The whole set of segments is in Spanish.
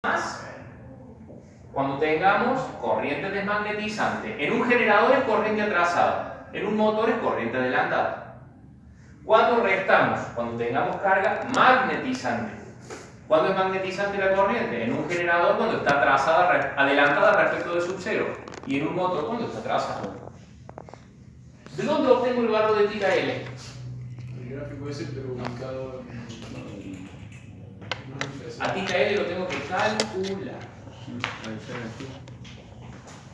más cuando tengamos corriente desmagnetizante. En un generador es corriente atrasada, en un motor es corriente adelantada. ¿Cuándo restamos? Cuando tengamos carga magnetizante. ¿Cuándo es magnetizante la corriente? En un generador cuando está atrasada, adelantada respecto de sub cero. Y en un motor cuando está atrasada. ¿De dónde obtengo el valor de tita L? El gráfico ese, pero ubicado en A tita L lo tengo que calcular.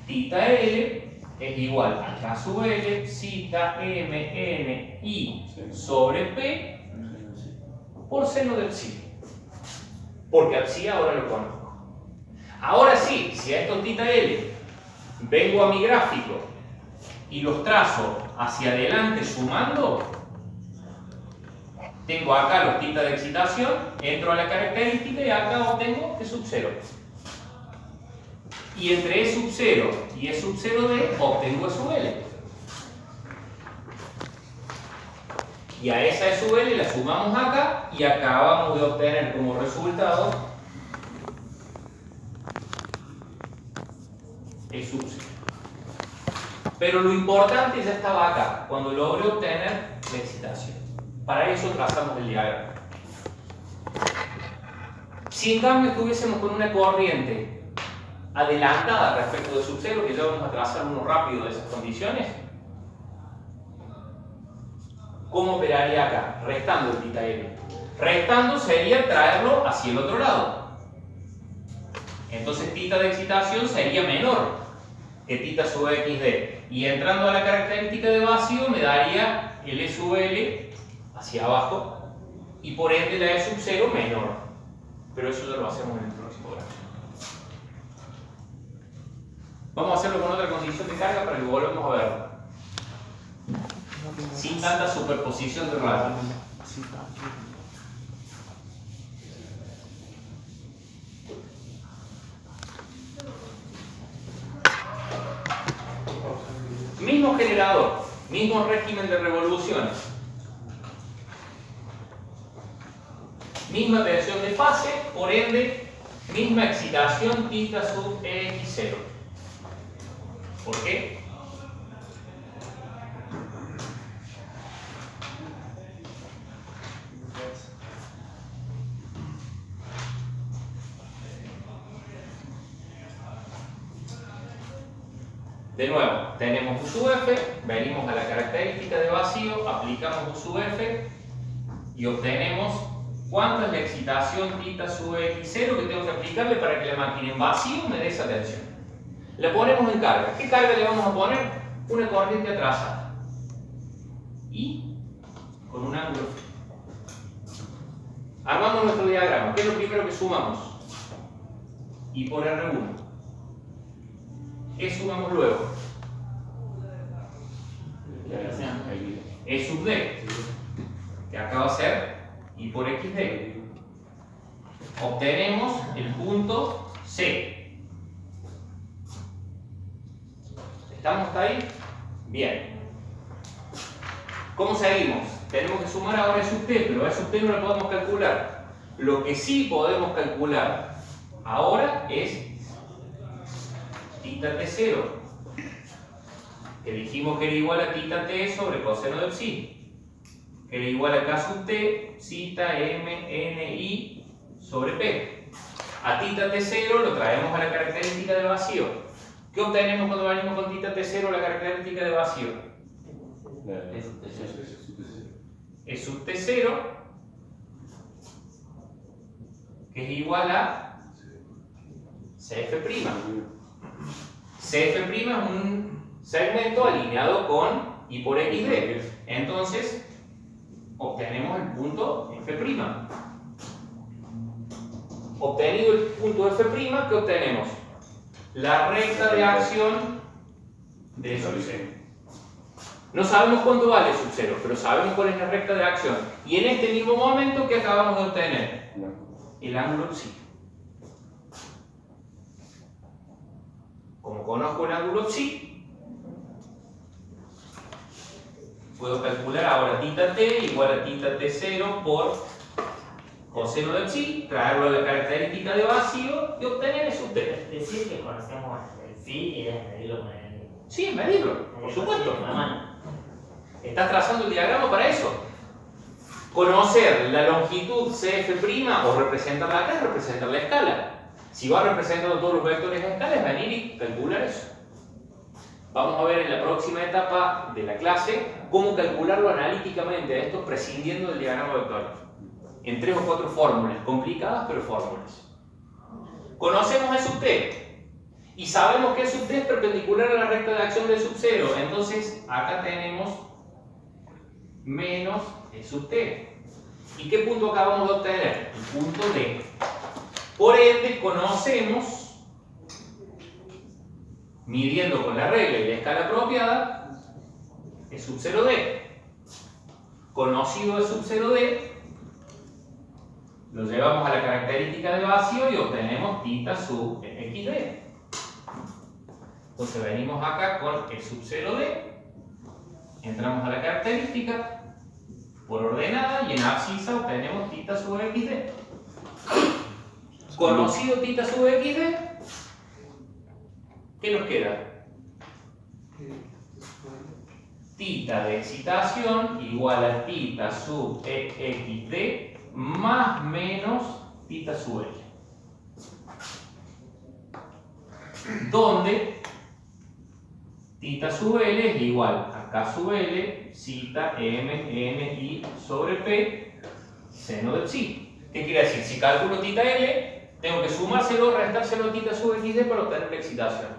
Tita L es igual a K sub L, zeta M, N, I sobre P por seno del psi. Porque al psi ahora lo conozco. Ahora sí, si a esto tita L vengo a mi gráfico y los trazo hacia adelante sumando, tengo acá los tita de excitación, entro a la característica y acá obtengo E sub 0. Y entre E sub 0 y E sub 0D obtengo E sub L. Y a esa E sub L la sumamos acá y acabamos de obtener como resultado E sub 0. Pero lo importante ya estaba acá, cuando logré obtener la excitación. Para eso trazamos el diagrama. Si en cambio estuviésemos con una corriente adelantada respecto de sub 0, que ya vamos a trazar uno rápido de esas condiciones, ¿cómo operaría acá? Restando el tita L. Restando sería traerlo hacia el otro lado. Entonces tita de excitación sería menor que tita sub xd. Y entrando a la característica de vacío me daría el E sub L hacia abajo y por ende la E sub 0 menor. Pero eso ya lo hacemos en el próximo gráfico. Vamos a hacerlo con otra condición de carga para que volvamos a verlo. Sin tanta superposición de rayos. Mismo generador, mismo régimen de revoluciones. Misma tensión de fase, por ende, misma excitación tita sub EX0. ¿Por qué? De nuevo, tenemos U sub F, venimos a la característica de vacío, aplicamos U sub F y obtenemos cuánto es la excitación tita sub X0 que tengo que aplicarle para que la máquina en vacío me dé esa tensión. La ponemos en carga. ¿Qué carga le vamos a poner? Una corriente atrasada. Y con un ángulo. Armamos nuestro diagrama. ¿Qué es lo primero que sumamos? I por R1. ¿Qué sumamos luego? E sub D. Que acá va a ser I por XD. Obtenemos el punto C. ¿Estamos hasta ahí? Bien. ¿Cómo seguimos? Tenemos que sumar ahora E sub T, pero E sub T no lo podemos calcular. Lo que sí podemos calcular ahora es tita T0, que dijimos que era igual a tita T sobre coseno de psi, que era igual a K sub T, zeta M, N, I sobre P. A tita T0 lo traemos a la característica de vacío. ¿Qué obtenemos cuando venimos con tita T0 la característica de vacío? E sub T0, que es igual a CF'. CF' es un segmento alineado con I por XD. Entonces, obtenemos el punto F'. Obtenido el punto F', ¿qué obtenemos? La recta de acción de sub 0. No sabemos cuánto vale sub 0, pero sabemos cuál es la recta de acción. Y en este mismo momento, ¿qué acabamos de obtener? El ángulo psi. Como conozco el ángulo psi, puedo calcular ahora tita T igual a tita T0 por coseno de psi, traerlo a la característica de vacío y obtener el sub t. Decir que conocemos el phi y es medirlo con el. Sí, medirlo, por supuesto. Con la mano. Estás trazando el diagrama para eso. Conocer la longitud CF' o representarla acá es representar la escala. Si va representando todos los vectores a escala, es venir y calcular eso. Vamos a ver en la próxima etapa de la clase cómo calcularlo analíticamente a esto prescindiendo del diagrama vectorial. En 3 o 4 fórmulas, complicadas pero fórmulas. Conocemos E sub t y sabemos que E sub t es perpendicular a la recta de acción de sub 0. Entonces acá tenemos menos E sub t. ¿Y qué punto acabamos de obtener? El punto D. Por ende, conocemos, midiendo con la regla y la escala apropiada, E sub 0D. Conocido E sub 0D, lo llevamos a la característica de vacío y obtenemos θ sub xd. Entonces venimos acá con E sub 0D, entramos a la característica por ordenada y en abscisa obtenemos θ sub xd. Conocido θ sub xd, ¿qué nos queda? Θ de excitación igual a θ sub xd más menos θ sub L. Donde θ sub L es igual a K sub L, zeta m n i sobre p, seno de psi. ¿Qué quiere decir? Si calculo θ L, tengo que sumárselo, restárselo a θ sub xd para obtener la excitación.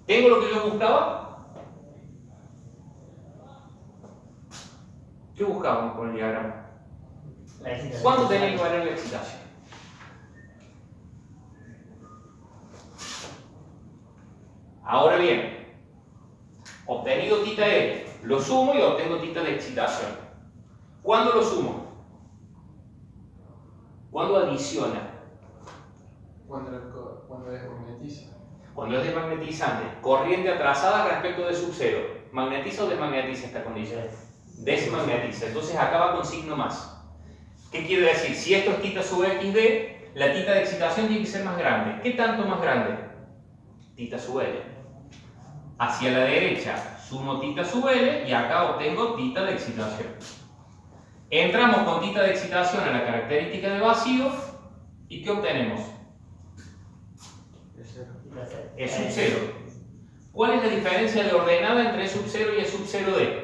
¿Tengo lo que yo buscaba? ¿Qué buscábamos con el diagrama? ¿Cuánto tenía que valer la excitación? Ahora bien, obtenido θ L, lo sumo y obtengo θ de excitación. ¿Cuándo lo sumo? ¿Cuándo adiciona? Cuando desmagnetiza. Cuando es desmagnetizante. Corriente atrasada respecto de sub 0. ¿Magnetiza o desmagnetiza esta condición? Desmagnetiza. Entonces acá va con signo más. ¿Qué quiere decir? Si esto es θ sub xd, la θ de excitación tiene que ser más grande. ¿Qué tanto más grande? θ sub L. Hacia la derecha sumo θ sub L y acá obtengo θ de excitación. Entramos con θ de excitación a la característica de vacío y ¿qué obtenemos? E sub 0. ¿Cuál es la diferencia de ordenada entre E sub 0 y E sub 0D?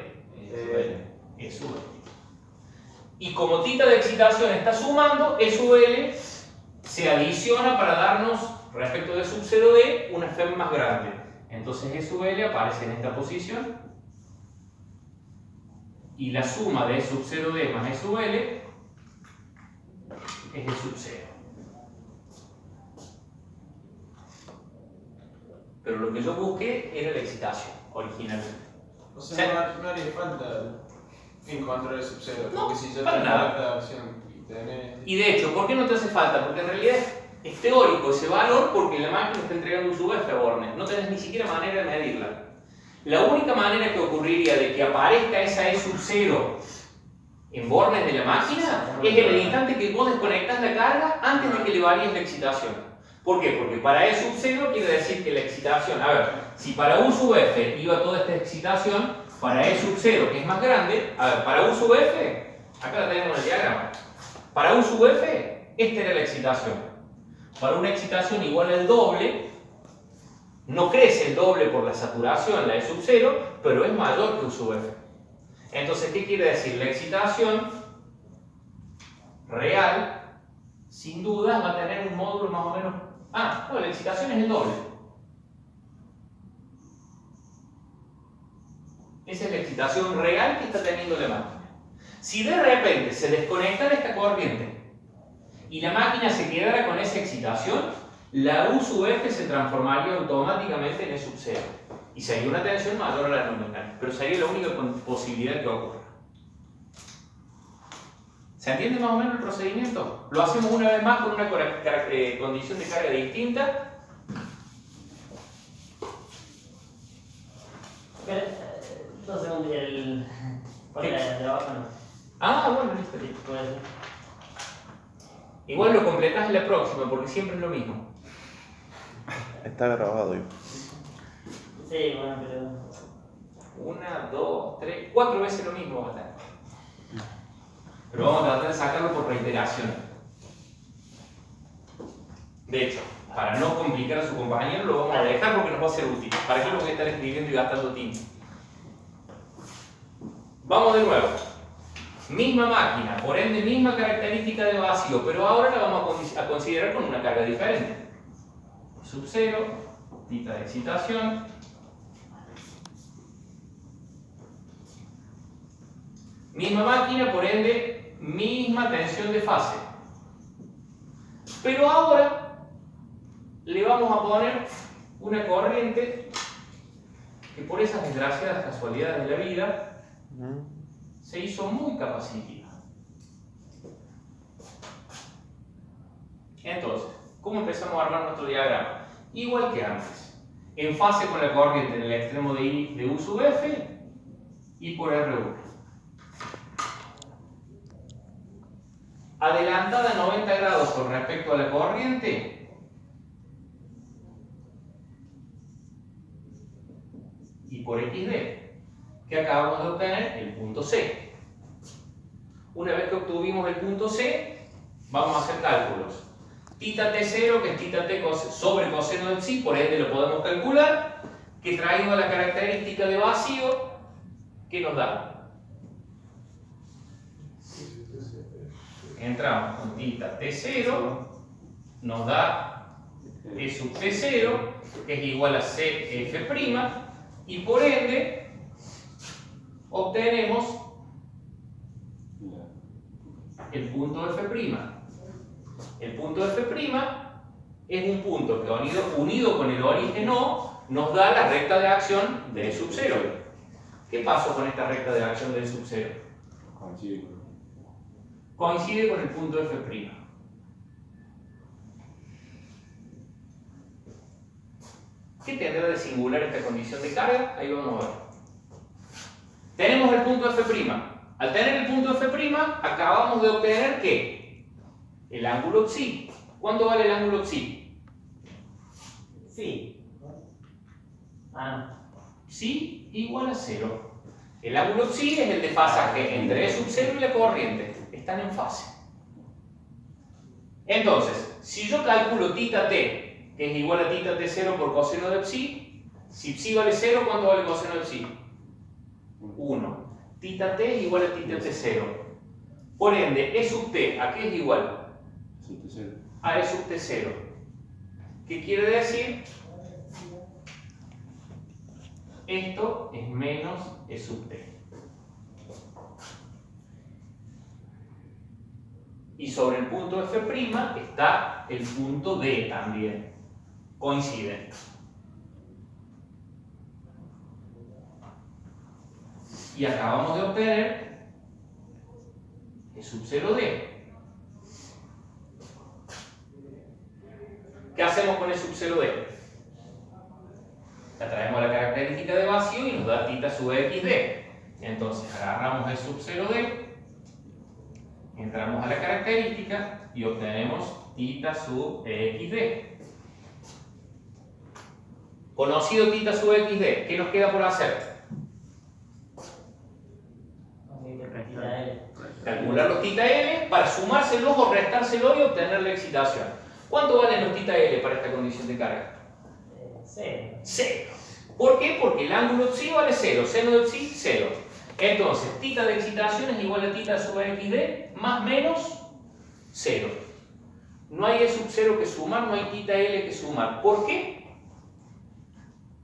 E sub L. Y como θ de excitación está sumando, E sub L se adiciona para darnos, respecto de E sub 0D, una Fm más grande. Entonces E sub L aparece en esta posición. Y la suma de E sub 0D más E sub L es E sub 0. Pero lo que yo busqué era la excitación, originalmente. O sea, no haría falta encontrar el sub 0, No, porque si ya para tenés nada. la redacción y tenés... Y de hecho, ¿por qué no te hace falta? Porque en realidad es teórico ese valor porque la máquina está entregando un sub F a Bornes. No tenés ni siquiera manera de medirla. La única manera que ocurriría de que aparezca esa E sub 0 en Bornes de la máquina es en el instante que vos desconectás la carga antes de que le varíes la excitación. ¿Por qué? Porque para E sub 0 quiere decir que la excitación, a ver, si para U sub F iba toda esta excitación, para E sub 0, que es más grande, a ver, para U sub F, acá la tenemos en el diagrama, para U sub F, esta era la excitación. Para una excitación igual al doble, no crece el doble por la saturación, la E sub 0, pero es mayor que U sub F. Entonces, ¿qué quiere decir? La excitación real, sin duda, va a tener un módulo más o menos... Ah, no, la excitación es el doble. Esa es la excitación real que está teniendo la máquina. Si de repente se desconectara esta corriente y la máquina se quedara con esa excitación, la U sub F se transformaría automáticamente en E sub 0 y sería una tensión mayor a la nominal, pero sería la única posibilidad que ocurra. ¿Se entiende más o menos el procedimiento? Lo hacemos una vez más con una condición de carga distinta. Pero, 2 segundos y el... Porque de abajo no. Ah, bueno, listo. Sí, puede ser. Igual lo completás en la próxima porque siempre es lo mismo. Está grabado, hijo. Sí, bueno, pero. 1, 2, 3, 4 veces lo mismo va a estar. Pero vamos a tratar de sacarlo por reiteración. De hecho, para no complicar a su compañero, lo vamos a dejar porque nos va a ser útil. ¿Para qué lo voy a estar escribiendo y gastando tinta? Vamos de nuevo. Misma máquina, por ende misma característica de vacío, pero ahora la vamos a considerar con una carga diferente. Sub 0, tita de excitación. Misma máquina, por ende, misma tensión de fase. Pero ahora le vamos a poner una corriente que por esas desgraciadas casualidades de la vida se hizo muy capacitiva. Entonces, ¿cómo empezamos a armar nuestro diagrama? Igual que antes, en fase con la corriente en el extremo de I de U sub F y por R1. Adelantada 90 grados con respecto a la corriente y por XD, que acabamos de obtener el punto C. Una vez que obtuvimos el punto C, vamos a hacer cálculos. Tita T0, que es tita T sobre coseno del psi, por ende lo podemos calcular, que traído a la característica de vacío, ¿qué nos da? Entramos con tita T0, nos da T sub T0, que es igual a CF', y por ende obtenemos el punto F'. El punto F' es un punto que unido con el origen O nos da la recta de acción del sub 0. ¿Qué pasó con esta recta de acción del sub 0? Coincide con el punto F'. ¿Qué tendrá de singular esta condición de carga? Ahí vamos a ver. Tenemos el punto F'. Al tener el punto F', acabamos de obtener ¿qué? El ángulo psi. ¿Cuánto vale el ángulo psi? Sí. Psi igual a 0. El ángulo psi es el desfasaje entre E sub 0 y la corriente. Están en fase. Entonces, si yo calculo tita t, que es igual a tita t0 por coseno de psi, si psi vale 0, ¿cuánto vale coseno de psi? 1. Tita t es igual a tita t0. Por ende, E sub t, ¿a qué es igual? A E sub t0. ¿Qué quiere decir? Esto es menos E sub t. Y sobre el punto F' está el punto D también. Coinciden. Y acabamos de obtener E sub 0D. ¿Qué hacemos con E sub 0D? La traemos a la característica de vacío y nos da tita sub XD. Entonces agarramos E sub 0D, entramos a la característica y obtenemos tita sub XD. Conocido tita sub XD, ¿qué nos queda por hacer? Calcular los tita L para sumárselos o restárselos y obtener la excitación. ¿Cuánto valen los tita L para esta condición de carga? 0. 0. ¿Por qué? Porque el ángulo psi vale 0, seno de psi 0. Entonces, tita de excitación es igual a tita sub XD más menos 0. No hay E sub 0 que sumar, no hay tita L que sumar. ¿Por qué?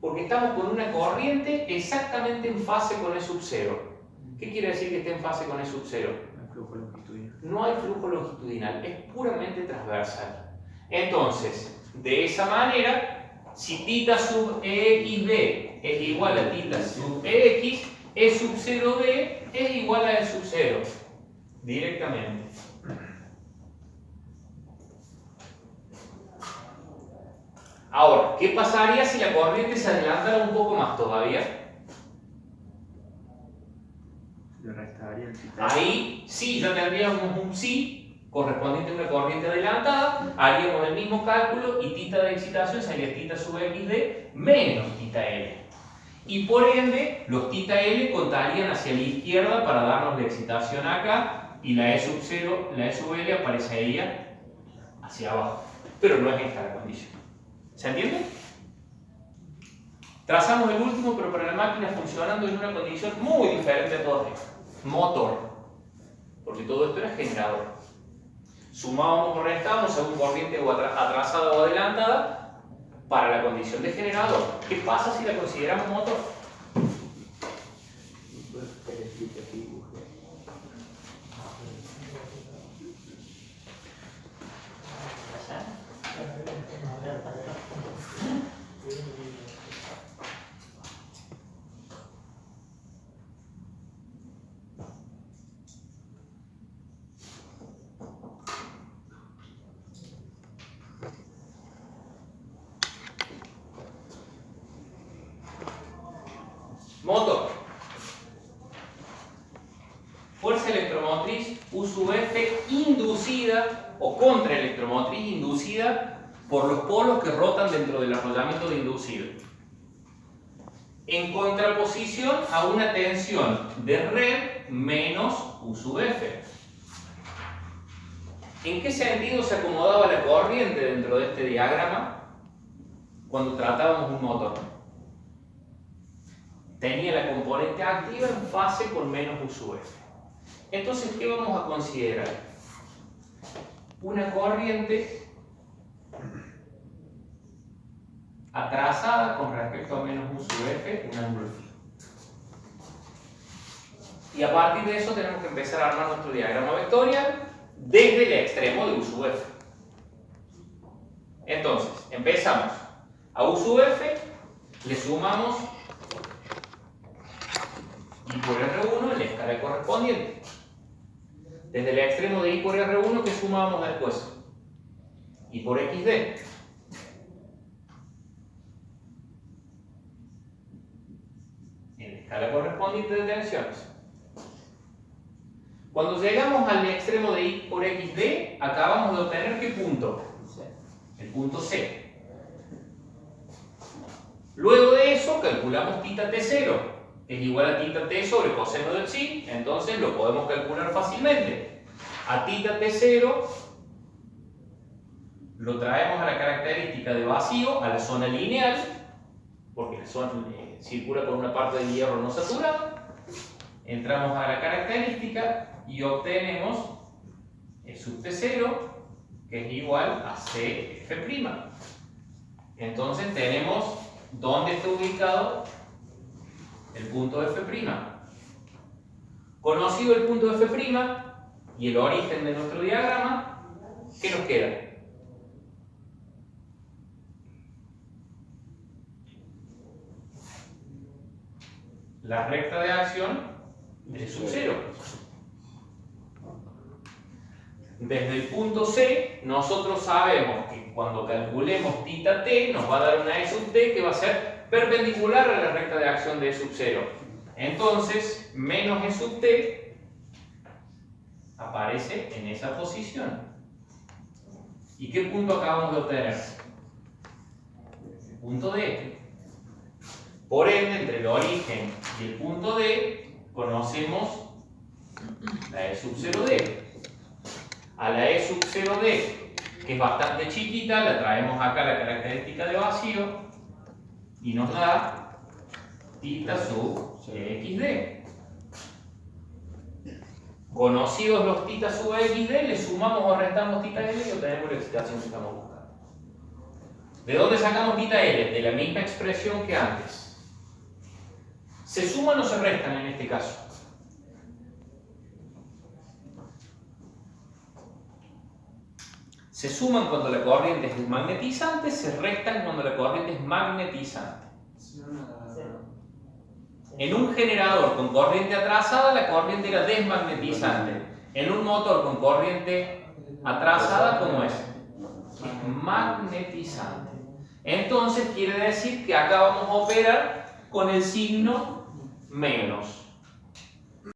Porque estamos con una corriente exactamente en fase con E sub 0. ¿Qué quiere decir que esté en fase con E sub 0? No hay flujo longitudinal, es puramente transversal. Entonces, de esa manera, si tita sub XD es igual a tita sub X, E sub 0D es igual a E sub 0. Directamente. Ahora, ¿qué pasaría si la corriente se adelantara un poco más todavía? Le restaría el tita. Ahí sí, ya tendríamos un psi correspondiente a una corriente adelantada, haríamos el mismo cálculo y tita de excitación sería tita sub xd menos tita L. Y por ende, los tita L contarían hacia la izquierda para darnos la excitación acá y la E sub 0, la E sub L aparecería hacia abajo. Pero no es esta la condición. ¿Se entiende? Trazamos el último, pero para la máquina funcionando en una condición muy diferente a todas estas. Motor. Porque todo esto era generador. Sumábamos o restábamos según corriente o atrasada o adelantada para la condición de generador. ¿Qué pasa si la consideramos motor? Motor. Fuerza electromotriz U sub F inducida o contraelectromotriz inducida por los polos que rotan dentro del arrollamiento de inducido. En contraposición a una tensión de red menos U sub F. ¿En qué sentido se acomodaba la corriente dentro de este diagrama cuando tratábamos un motor? Tenía la componente activa en fase con menos U sub F. Entonces, ¿qué vamos a considerar? Una corriente atrasada con respecto a menos U sub F, un ángulo fijo. Y a partir de eso tenemos que empezar a armar nuestro diagrama vectorial desde el extremo de U sub F. Entonces, empezamos. A U sub F le sumamos I por R1 en la escala correspondiente. Desde el extremo de I por R1, ¿qué sumamos después? I por XD. En la escala correspondiente de tensiones. Cuando llegamos al extremo de I por XD, acabamos de obtener ¿qué punto? El punto C. Luego de eso, calculamos tita T0. Es igual a tita T sobre coseno del psi, entonces lo podemos calcular fácilmente. A tita T0 lo traemos a la característica de vacío, a la zona lineal, porque la zona circula por una parte del hierro no saturada. Entramos a la característica y obtenemos E sub T0, que es igual a CF'. Entonces tenemos dónde está ubicado el punto F'. Conocido el punto F' y el origen de nuestro diagrama, ¿qué nos queda? La recta de acción de sub 0. Desde el punto C, nosotros sabemos que cuando calculemos tita T, nos va a dar una E sub T que va a ser perpendicular a la recta de acción de E sub 0. Entonces, menos E sub T aparece en esa posición. ¿Y qué punto acabamos de obtener? El punto D. Por ende, entre el origen y el punto D, conocemos la E sub 0D. A la E sub 0D, que es bastante chiquita, la traemos acá a la característica de vacío y nos da tita sub xd. Conocidos los tita sub xd, le sumamos o restamos tita L y obtenemos la excitación que estamos buscando. ¿De dónde sacamos tita L? De la misma expresión que antes. ¿Se suman o se restan en este caso? Se suman cuando la corriente es desmagnetizante, se restan cuando la corriente es magnetizante. En un generador con corriente atrasada, la corriente era desmagnetizante. En un motor con corriente atrasada, ¿cómo es? Es magnetizante. Entonces quiere decir que acá vamos a operar con el signo menos.